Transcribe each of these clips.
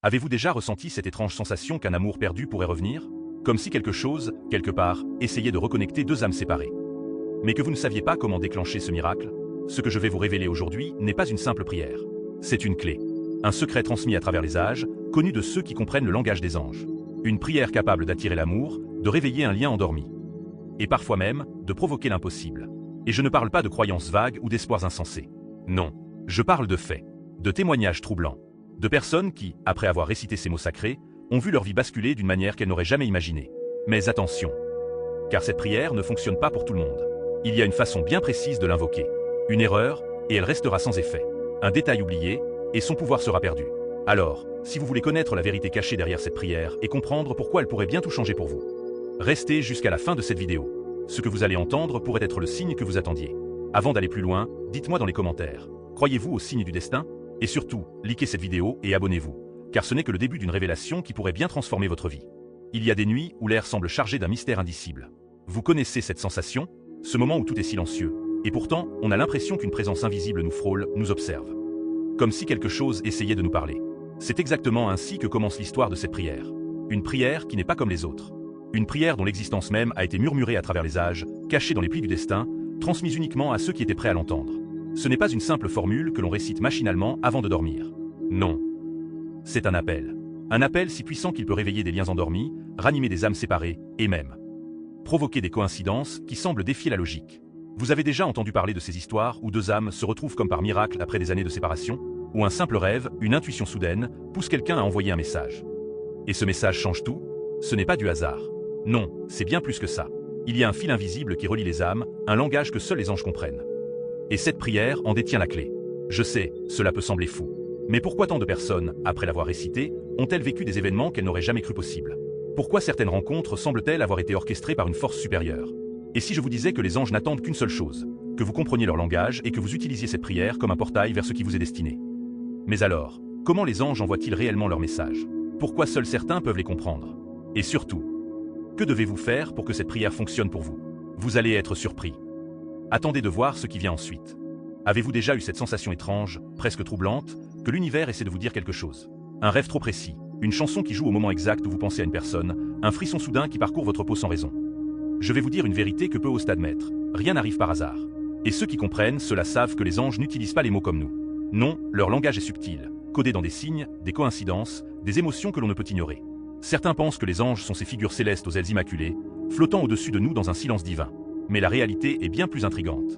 Avez-vous déjà ressenti cette étrange sensation qu'un amour perdu pourrait revenir? Comme si quelque chose, quelque part, essayait de reconnecter deux âmes séparées. Mais que vous ne saviez pas comment déclencher ce miracle? Ce que je vais vous révéler aujourd'hui n'est pas une simple prière. C'est une clé. Un secret transmis à travers les âges, connu de ceux qui comprennent le langage des anges. Une prière capable d'attirer l'amour, de réveiller un lien endormi. Et parfois même, de provoquer l'impossible. Et je ne parle pas de croyances vagues ou d'espoirs insensés. Non, je parle de faits, de témoignages troublants. De personnes qui, après avoir récité ces mots sacrés, ont vu leur vie basculer d'une manière qu'elles n'auraient jamais imaginée. Mais attention, car cette prière ne fonctionne pas pour tout le monde. Il y a une façon bien précise de l'invoquer. Une erreur, et elle restera sans effet. Un détail oublié, et son pouvoir sera perdu. Alors, si vous voulez connaître la vérité cachée derrière cette prière et comprendre pourquoi elle pourrait bien tout changer pour vous, restez jusqu'à la fin de cette vidéo. Ce que vous allez entendre pourrait être le signe que vous attendiez. Avant d'aller plus loin, dites-moi dans les commentaires, croyez-vous au signe du destin? Et surtout, likez cette vidéo et abonnez-vous, car ce n'est que le début d'une révélation qui pourrait bien transformer votre vie. Il y a des nuits où l'air semble chargé d'un mystère indicible. Vous connaissez cette sensation? Ce moment où tout est silencieux, et pourtant, on a l'impression qu'une présence invisible nous frôle, nous observe. Comme si quelque chose essayait de nous parler. C'est exactement ainsi que commence l'histoire de cette prière. Une prière qui n'est pas comme les autres. Une prière dont l'existence même a été murmurée à travers les âges, cachée dans les plis du destin, transmise uniquement à ceux qui étaient prêts à l'entendre. Ce n'est pas une simple formule que l'on récite machinalement avant de dormir. Non. C'est un appel. Un appel si puissant qu'il peut réveiller des liens endormis, ranimer des âmes séparées, et même provoquer des coïncidences qui semblent défier la logique. Vous avez déjà entendu parler de ces histoires où deux âmes se retrouvent comme par miracle après des années de séparation? Où un simple rêve, une intuition soudaine, pousse quelqu'un à envoyer un message. Et ce message change tout? Ce n'est pas du hasard. Non, c'est bien plus que ça. Il y a un fil invisible qui relie les âmes, un langage que seuls les anges comprennent. Et cette prière en détient la clé. Je sais, cela peut sembler fou. Mais pourquoi tant de personnes, après l'avoir récitée, ont-elles vécu des événements qu'elles n'auraient jamais cru possibles? Pourquoi certaines rencontres semblent-elles avoir été orchestrées par une force supérieure? Et si je vous disais que les anges n'attendent qu'une seule chose, que vous compreniez leur langage et que vous utilisiez cette prière comme un portail vers ce qui vous est destiné? Mais alors, comment les anges envoient-ils réellement leur message? Pourquoi seuls certains peuvent les comprendre? Et surtout, que devez-vous faire pour que cette prière fonctionne pour vous? Vous allez être surpris. Attendez de voir ce qui vient ensuite. Avez-vous déjà eu cette sensation étrange, presque troublante, que l'univers essaie de vous dire quelque chose? Un rêve trop précis, une chanson qui joue au moment exact où vous pensez à une personne, un frisson soudain qui parcourt votre peau sans raison. Je vais vous dire une vérité que peu osent admettre. Rien n'arrive par hasard. Et ceux qui comprennent cela savent que les anges n'utilisent pas les mots comme nous. Non, leur langage est subtil, codé dans des signes, des coïncidences, des émotions que l'on ne peut ignorer. Certains pensent que les anges sont ces figures célestes aux ailes immaculées, flottant au-dessus de nous dans un silence divin. Mais la réalité est bien plus intrigante.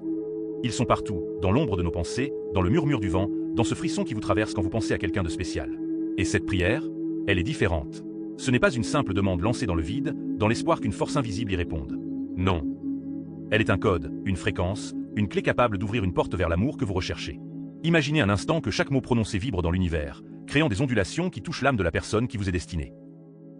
Ils sont partout, dans l'ombre de nos pensées, dans le murmure du vent, dans ce frisson qui vous traverse quand vous pensez à quelqu'un de spécial. Et cette prière, elle est différente. Ce n'est pas une simple demande lancée dans le vide, dans l'espoir qu'une force invisible y réponde. Non. Elle est un code, une fréquence, une clé capable d'ouvrir une porte vers l'amour que vous recherchez. Imaginez un instant que chaque mot prononcé vibre dans l'univers, créant des ondulations qui touchent l'âme de la personne qui vous est destinée.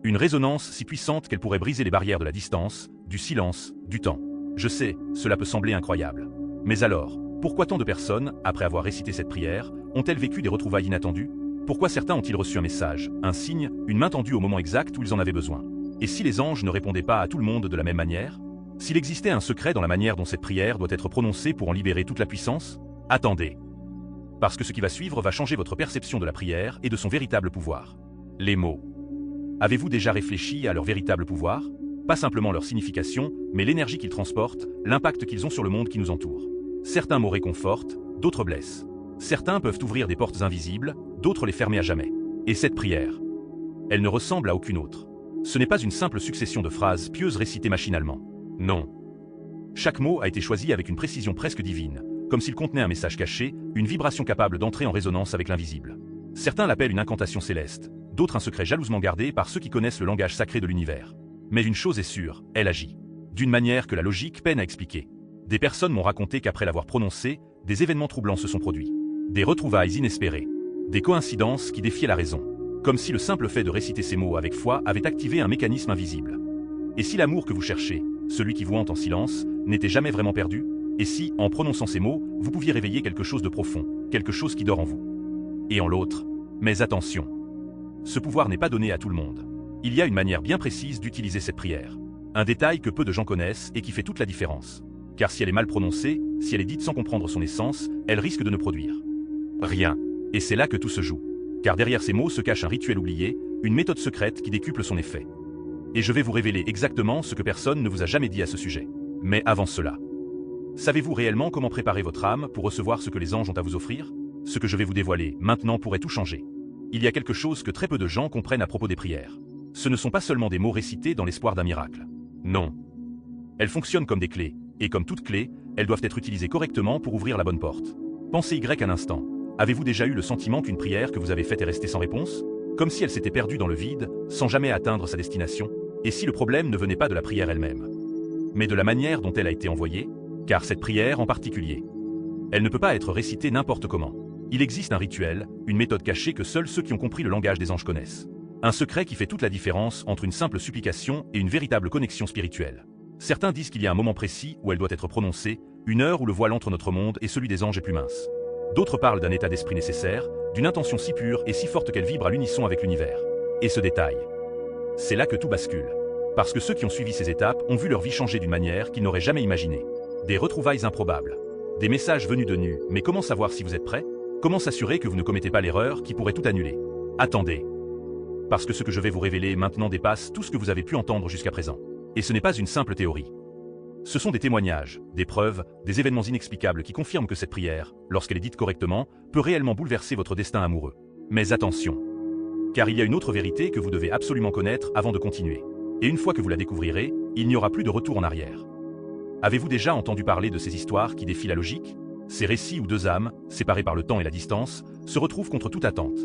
Une résonance si puissante qu'elle pourrait briser les barrières de la distance, du silence, du temps. Je sais, cela peut sembler incroyable. Mais alors, pourquoi tant de personnes, après avoir récité cette prière, ont-elles vécu des retrouvailles inattendues? Pourquoi certains ont-ils reçu un message, un signe, une main tendue au moment exact où ils en avaient besoin? Et si les anges ne répondaient pas à tout le monde de la même manière? S'il existait un secret dans la manière dont cette prière doit être prononcée pour en libérer toute la puissance? Attendez. Parce que ce qui va suivre va changer votre perception de la prière et de son véritable pouvoir. Les mots. Avez-vous déjà réfléchi à leur véritable pouvoir? Pas simplement leur signification, mais l'énergie qu'ils transportent, l'impact qu'ils ont sur le monde qui nous entoure. Certains mots réconfortent, d'autres blessent. Certains peuvent ouvrir des portes invisibles, d'autres les fermer à jamais. Et cette prière, elle ne ressemble à aucune autre. Ce n'est pas une simple succession de phrases pieuses récitées machinalement. Non. Chaque mot a été choisi avec une précision presque divine, comme s'il contenait un message caché, une vibration capable d'entrer en résonance avec l'invisible. Certains l'appellent une incantation céleste, d'autres un secret jalousement gardé par ceux qui connaissent le langage sacré de l'univers. Mais une chose est sûre, elle agit. D'une manière que la logique peine à expliquer. Des personnes m'ont raconté qu'après l'avoir prononcée, des événements troublants se sont produits. Des retrouvailles inespérées. Des coïncidences qui défiaient la raison. Comme si le simple fait de réciter ces mots avec foi avait activé un mécanisme invisible. Et si l'amour que vous cherchez, celui qui vous hante en silence, n'était jamais vraiment perdu? Et si, en prononçant ces mots, vous pouviez réveiller quelque chose de profond, quelque chose qui dort en vous? Et en l'autre? Mais attention. Ce pouvoir n'est pas donné à tout le monde. Il y a une manière bien précise d'utiliser cette prière. Un détail que peu de gens connaissent et qui fait toute la différence. Car si elle est mal prononcée, si elle est dite sans comprendre son essence, elle risque de ne produire rien. Et c'est là que tout se joue. Car derrière ces mots se cache un rituel oublié, une méthode secrète qui décuple son effet. Et je vais vous révéler exactement ce que personne ne vous a jamais dit à ce sujet. Mais avant cela, savez-vous réellement comment préparer votre âme pour recevoir ce que les anges ont à vous offrir? Ce que je vais vous dévoiler maintenant pourrait tout changer. Il y a quelque chose que très peu de gens comprennent à propos des prières. Ce ne sont pas seulement des mots récités dans l'espoir d'un miracle. Non. Elles fonctionnent comme des clés, et comme toutes clés, elles doivent être utilisées correctement pour ouvrir la bonne porte. Pensez un instant. Avez-vous déjà eu le sentiment qu'une prière que vous avez faite est restée sans réponse? Comme si elle s'était perdue dans le vide, sans jamais atteindre sa destination? Et si le problème ne venait pas de la prière elle-même, mais de la manière dont elle a été envoyée? Car cette prière en particulier, elle ne peut pas être récitée n'importe comment. Il existe un rituel, une méthode cachée que seuls ceux qui ont compris le langage des anges connaissent. Un secret qui fait toute la différence entre une simple supplication et une véritable connexion spirituelle. Certains disent qu'il y a un moment précis où elle doit être prononcée, une heure où le voile entre notre monde et celui des anges est plus mince. D'autres parlent d'un état d'esprit nécessaire, d'une intention si pure et si forte qu'elle vibre à l'unisson avec l'univers. Et ce détail, c'est là que tout bascule. Parce que ceux qui ont suivi ces étapes ont vu leur vie changer d'une manière qu'ils n'auraient jamais imaginée. Des retrouvailles improbables. Des messages venus de nu, mais comment savoir si vous êtes prêt? Comment s'assurer que vous ne commettez pas l'erreur qui pourrait tout annuler? Attendez. Parce que ce que je vais vous révéler maintenant dépasse tout ce que vous avez pu entendre jusqu'à présent. Et ce n'est pas une simple théorie. Ce sont des témoignages, des preuves, des événements inexplicables qui confirment que cette prière, lorsqu'elle est dite correctement, peut réellement bouleverser votre destin amoureux. Mais attention, car il y a une autre vérité que vous devez absolument connaître avant de continuer. Et une fois que vous la découvrirez, il n'y aura plus de retour en arrière. Avez-vous déjà entendu parler de ces histoires qui défient la logique? Ces récits où deux âmes, séparées par le temps et la distance, se retrouvent contre toute attente.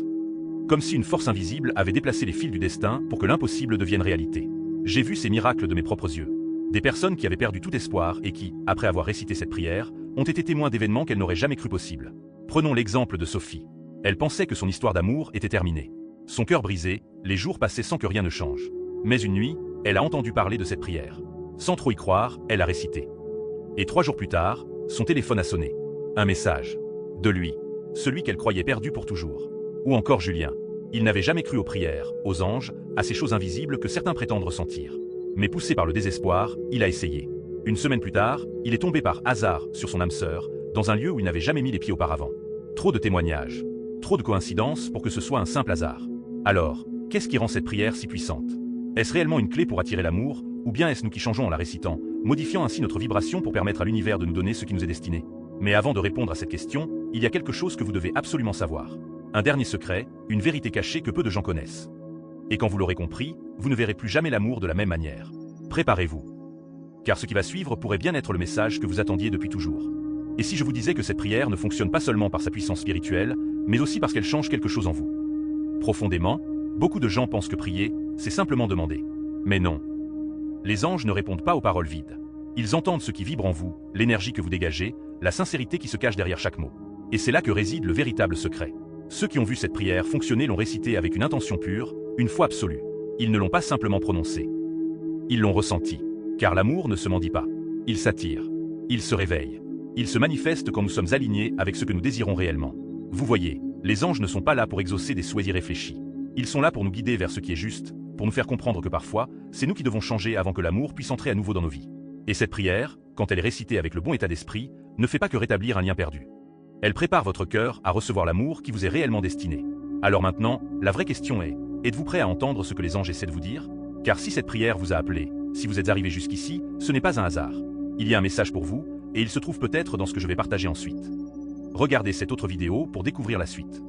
Comme si une force invisible avait déplacé les fils du destin pour que l'impossible devienne réalité. J'ai vu ces miracles de mes propres yeux. Des personnes qui avaient perdu tout espoir et qui, après avoir récité cette prière, ont été témoins d'événements qu'elles n'auraient jamais cru possibles. Prenons l'exemple de Sophie. Elle pensait que son histoire d'amour était terminée. Son cœur brisé, les jours passaient sans que rien ne change. Mais une nuit, elle a entendu parler de cette prière. Sans trop y croire, elle a récité. Et 3 jours plus tard, son téléphone a sonné. Un message. De lui. Celui qu'elle croyait perdu pour toujours. Ou encore Julien. Il n'avait jamais cru aux prières, aux anges, à ces choses invisibles que certains prétendent ressentir. Mais poussé par le désespoir, il a essayé. Une semaine plus tard, il est tombé par hasard sur son âme sœur, dans un lieu où il n'avait jamais mis les pieds auparavant. Trop de témoignages. Trop de coïncidences pour que ce soit un simple hasard. Alors, qu'est-ce qui rend cette prière si puissante? Est-ce réellement une clé pour attirer l'amour, ou bien est-ce nous qui changeons en la récitant, modifiant ainsi notre vibration pour permettre à l'univers de nous donner ce qui nous est destiné? Mais avant de répondre à cette question, il y a quelque chose que vous devez absolument savoir. Un dernier secret, une vérité cachée que peu de gens connaissent. Et quand vous l'aurez compris, vous ne verrez plus jamais l'amour de la même manière. Préparez-vous. Car ce qui va suivre pourrait bien être le message que vous attendiez depuis toujours. Et si je vous disais que cette prière ne fonctionne pas seulement par sa puissance spirituelle, mais aussi parce qu'elle change quelque chose en vous? Profondément, beaucoup de gens pensent que prier, c'est simplement demander. Mais non. Les anges ne répondent pas aux paroles vides. Ils entendent ce qui vibre en vous, l'énergie que vous dégagez, la sincérité qui se cache derrière chaque mot. Et c'est là que réside le véritable secret. Ceux qui ont vu cette prière fonctionner l'ont récitée avec une intention pure, une foi absolue. Ils ne l'ont pas simplement prononcée. Ils l'ont ressenti. Car l'amour ne se mendie pas. Il s'attire. Il se réveille. Il se manifeste quand nous sommes alignés avec ce que nous désirons réellement. Vous voyez, les anges ne sont pas là pour exaucer des souhaits irréfléchis. Ils sont là pour nous guider vers ce qui est juste, pour nous faire comprendre que parfois, c'est nous qui devons changer avant que l'amour puisse entrer à nouveau dans nos vies. Et cette prière, quand elle est récitée avec le bon état d'esprit, ne fait pas que rétablir un lien perdu. Elle prépare votre cœur à recevoir l'amour qui vous est réellement destiné. Alors maintenant, la vraie question est, êtes-vous prêt à entendre ce que les anges essaient de vous dire? Car si cette prière vous a appelé, si vous êtes arrivé jusqu'ici, ce n'est pas un hasard. Il y a un message pour vous, et il se trouve peut-être dans ce que je vais partager ensuite. Regardez cette autre vidéo pour découvrir la suite.